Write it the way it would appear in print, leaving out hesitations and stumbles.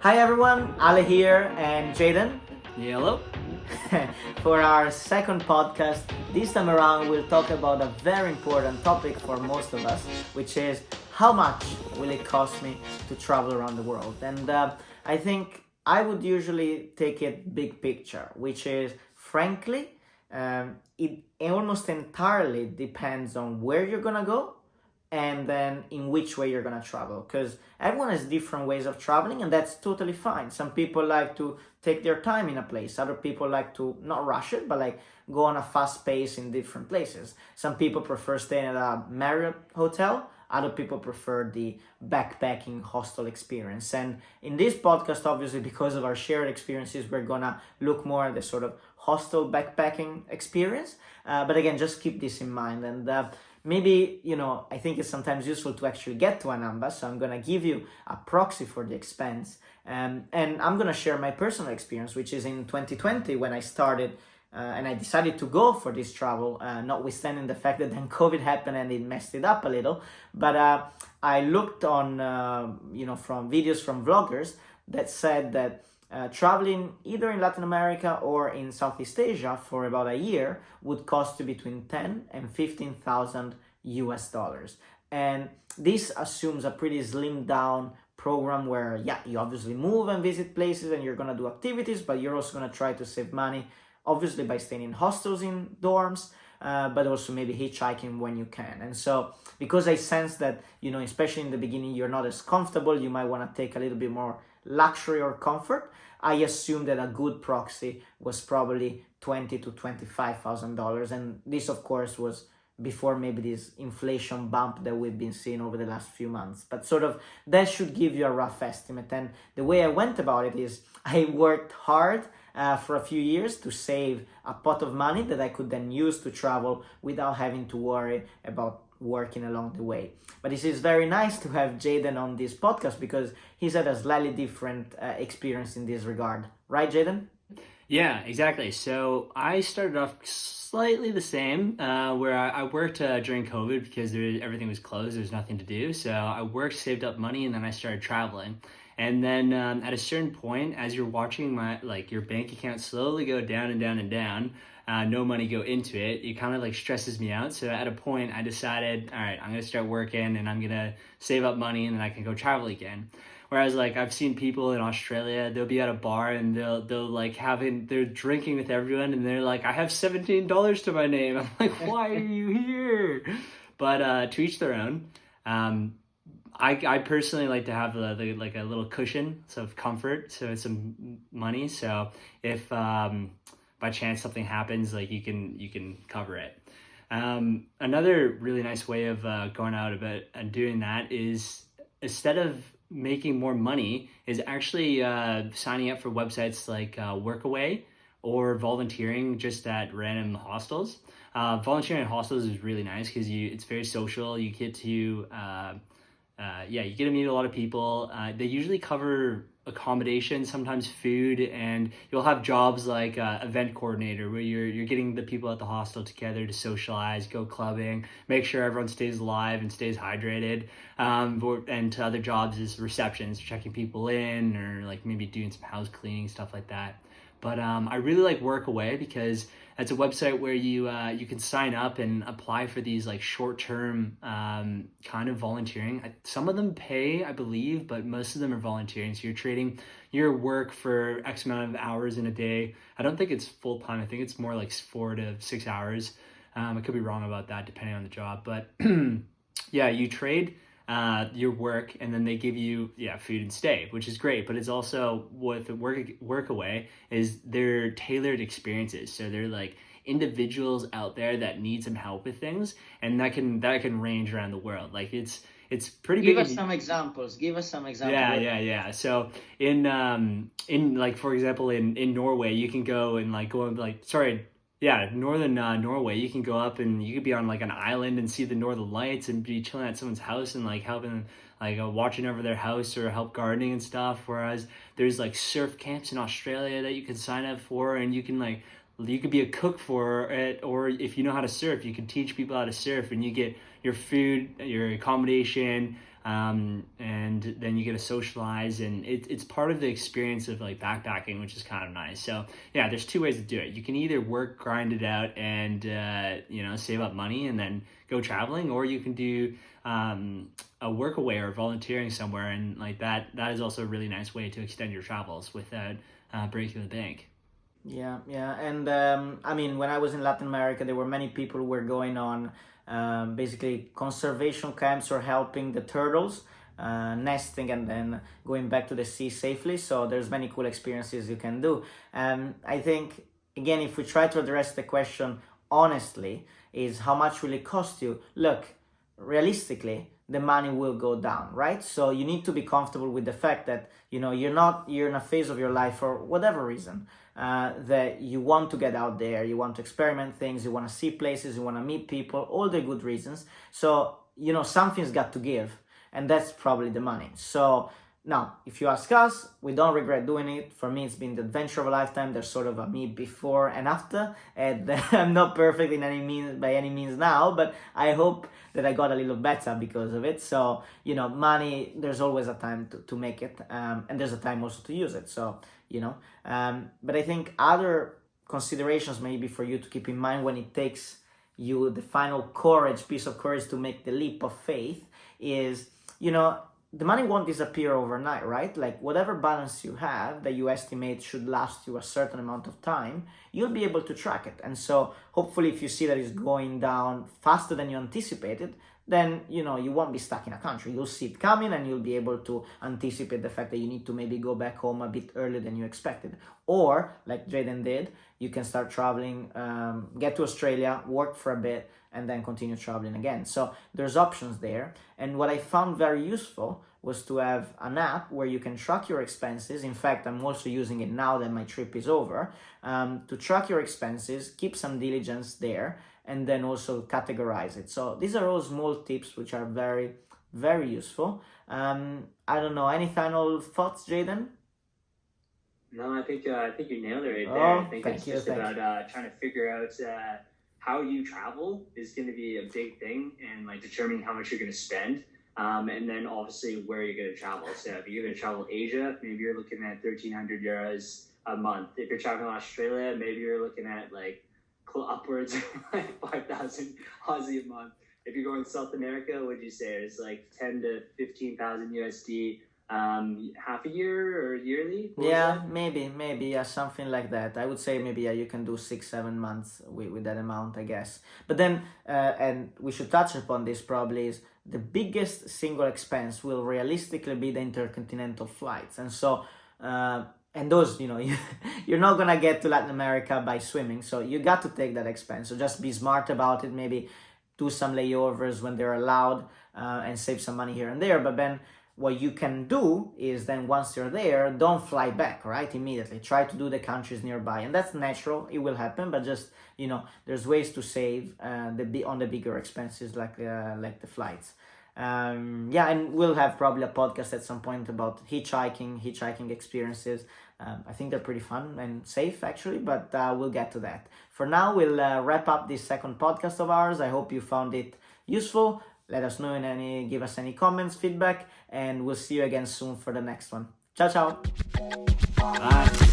Hi everyone, Ale here and Jayden. Hello. For our second podcast, this time around we'll talk about a very important topic for most of us, which is how much will it cost me to travel around the world? And I think I would usually take it big picture, which is frankly, it almost entirely depends on where you're gonna go and then in which way you're gonna travel, because everyone has different ways of traveling, and that's totally fine. Some people like to take their time in a place, other people like to not rush it but like go on a fast pace in different places. Some people prefer staying at a Marriott hotel, other people prefer the backpacking hostel experience. And in this podcast, obviously because of our shared experiences, we're gonna look more at the sort of hostel backpacking experience, but again, just keep this in mind. And maybe, I think it's sometimes useful to actually get to a number, so I'm gonna give you a proxy for the expense. And I'm gonna share my personal experience, which is in 2020 when I started and I decided to go for this travel, notwithstanding the fact that then COVID happened and it messed it up a little. But I looked on, from videos from vloggers that said that traveling either in Latin America or in Southeast Asia for about a year would cost you between 10 and 15,000 US dollars. And this assumes a pretty slimmed down program where, you obviously move and visit places and you're gonna do activities, but you're also gonna try to save money, obviously by staying in hostels, in dorms, but also maybe hitchhiking when you can. And so, because I sense that, especially in the beginning, you're not as comfortable, you might want to take a little bit more luxury or comfort, I assume that a good proxy was probably $20,000 to $25,000. And this, of course, was before maybe this inflation bump that we've been seeing over the last few months. But sort of that should give you a rough estimate. And the way I went about it is I worked hard for a few years to save a pot of money that I could then use to travel without having to worry about working along the way. But it is very nice to have Jayden on this podcast because he's had a slightly different experience in this regard. Right, Jayden? Yeah, exactly. So I started off slightly the same, where I worked during COVID because everything was closed. There was nothing to do. So I worked, saved up money, and then I started traveling. And then at a certain point, as you're watching your bank account slowly go down and down and down, no money go into it kind of stresses me out. So at a point I decided, all right, I'm gonna start working and I'm gonna save up money and then I can go travel again. Whereas I've seen people in Australia, they'll be at a bar and they're drinking with everyone and they're like, I have $17 to my name. I'm like, why are you here? But to each their own. I personally like to have a little cushion, so of comfort, so some money. So if by chance something happens, you can cover it. Another really nice way of going out about and doing that is, instead of making more money, is actually signing up for websites like Workaway or volunteering just at random hostels. Volunteering at hostels is really nice because it's very social. You get to you get to meet a lot of people. They usually cover accommodation, sometimes food, and you'll have jobs like event coordinator, where you're getting the people at the hostel together to socialize, go clubbing, make sure everyone stays alive and stays hydrated. And to other jobs is receptions, checking people in, or maybe doing some house cleaning, stuff like that. But I really like Workaway because it's a website where you can sign up and apply for these short-term kind of volunteering. Some of them pay, I believe, but most of them are volunteering. So you're trading your work for X amount of hours in a day. I don't think it's full-time. I think it's more like 4 to 6 hours. I could be wrong about that depending on the job. But yeah, you trade your work and then they give you food and stay, which is great. But it's also, with Workaway, is they're tailored experiences. So they're individuals out there that need some help with things, and that can range around the world. It's pretty big. Give us some examples. Yeah. So in for example, in Norway, you can go and northern Norway, you can go up and you could be on an island and see the northern lights and be chilling at someone's house and helping watching over their house or help gardening and stuff. Whereas there's surf camps in Australia that you can sign up for, and you could be a cook for it, or if you know how to surf, you can teach people how to surf, and you get your food, your accommodation, and then you get to socialize, and it's part of the experience of like backpacking, which is kind of nice. So yeah, there's two ways to do it. You can either work, grind it out, and save up money and then go traveling, or you can do a work away or volunteering somewhere, and like that is also a really nice way to extend your travels without breaking the bank. Yeah, yeah, and I mean, when I was in Latin America, there were many people who were going on basically conservation camps or helping the turtles nesting and then going back to the sea safely. So there's many cool experiences you can do. I think again, if we try to address the question honestly, is how much will it cost you? Look, realistically, the money will go down, right? So you need to be comfortable with the fact that you're in a phase of your life for whatever reason that you want to get out there, you want to experiment things, you want to see places, you want to meet people, all the good reasons. So something's got to give, and that's probably the money. So now, if you ask us, we don't regret doing it. For me, it's been the adventure of a lifetime. There's sort of a me before and after, and I'm not perfect by any means now, but I hope that I got a little better because of it. So money, there's always a time to make it, and there's a time also to use it. So but I think other considerations maybe for you to keep in mind when it takes you the final piece of courage to make the leap of faith is the money won't disappear overnight, right? Like whatever balance you have that you estimate should last you a certain amount of time, you'll be able to track it. And so hopefully if you see that it's going down faster than you anticipated, then you won't be stuck in a country. You'll see it coming and you'll be able to anticipate the fact that you need to maybe go back home a bit earlier than you expected. Or like Jayden did, you can start traveling, get to Australia, work for a bit, and then continue traveling again. So there's options there. And what I found very useful was to have an app where you can track your expenses. In fact, I'm also using it now that my trip is over, to track your expenses, keep some diligence there, and then also categorize it. So these are all small tips which are very, very useful. I don't know, any final thoughts, Jayden? No, I think you nailed it right there. Oh, I think thank it's you, just thank about trying to figure out how you travel is going to be a big thing, and like determining how much you're going to spend, and then obviously where you're going to travel. So if you're going to travel Asia, maybe you're looking at 1,300 euros a month. If you're traveling Australia, maybe you're looking at like upwards of like 5,000 Aussie a month. If you're going South America, what would you say? It's like 10 to 15,000 USD. Half a year or yearly? Yeah, maybe, yeah, something like that. I would say maybe you can do 6-7 months with that amount, I guess. But then, and we should touch upon this probably, is the biggest single expense will realistically be the intercontinental flights. And so, and those, you're not gonna get to Latin America by swimming, so you got to take that expense. So just be smart about it, maybe do some layovers when they're allowed, and save some money here and there. But then what you can do is then once you're there, don't fly back, right? Immediately. Try to do the countries nearby. And that's natural. It will happen, but just, there's ways to save on the bigger expenses like the flights. Yeah, and we'll have probably a podcast at some point about hitchhiking experiences. I think they're pretty fun and safe actually, but we'll get to that. For now, we'll wrap up this second podcast of ours. I hope you found it useful. Let us know give us any comments, feedback, and we'll see you again soon for the next one. Ciao, ciao. Bye.